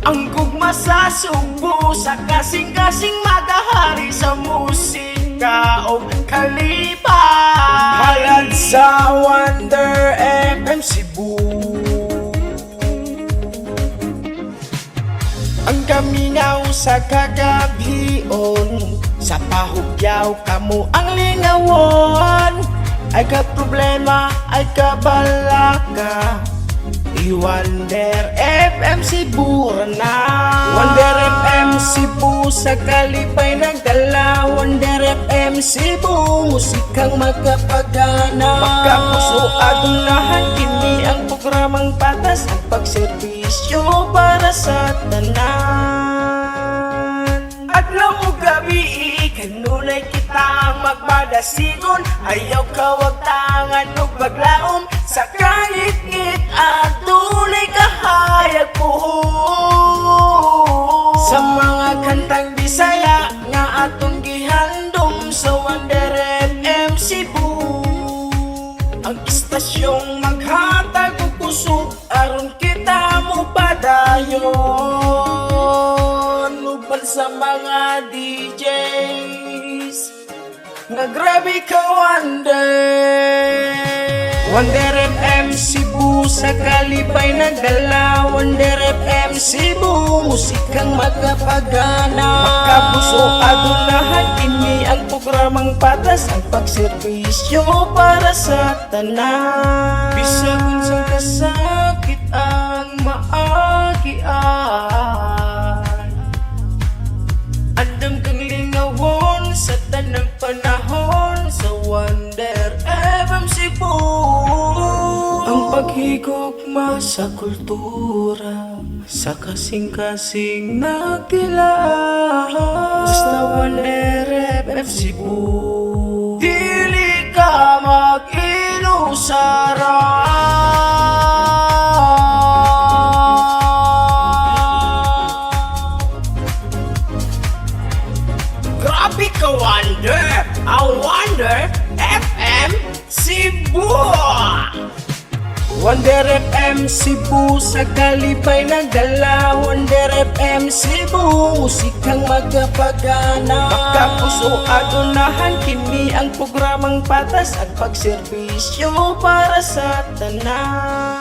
Ang gugma sa Subo, sa kasing-kasing magahari sa musika o kalipa. Halad sa Wonder FM Cebu. Ang kaminaw sa kagabion, sa pahugyaw kamo ang lingawon. Ay ka problema, ay ka balaka, i Wonder FM Cebu na. Wonder FM Cebu sa kalipay nagdala. Wonder FM Cebu, musikang magkapagana. Magkapuso adunahan, kini ang programang patas, ang pagserbisyo para sa tanan. Adlaw o gabi, kanunay kita magmadasigon. Ayaw kawag tangan o baglaom, sa kahit-ngit at tunay kahayag puhon. Sa mga kantang Bisaya nga atong gihandom sa Wonder FM Cebu. Ang istasyong maghatag og puso aron kita mo padayon. Uban sa mga DJs nga grabe ka Wonder. Wonder FM Cebu sa kalipay nagdala. Wonder FM Cebu, musikang magkapagana. Magkapuso adunahan, kini ang programang patas, ang pagserbisyo para sa tanan. Bisag unsang kasakit ang maagian, andam kang lingawon sa tanang panahon sa Wonder FM Cebu. Ang paghigugma sa kultura, sa kasing-kasing nagtilaan. Basta Wonder FM Cebu, dili ka mag-inusara. Grabe ka Wonder, ang Wonder FM Cebu. Wonder FM Cebu sa kalipay nagdala. Wonder FM Cebu, musikang magkapagana. Magkapuso adunahan, kini ang programang patas, at pagserbisyo para sa tanan.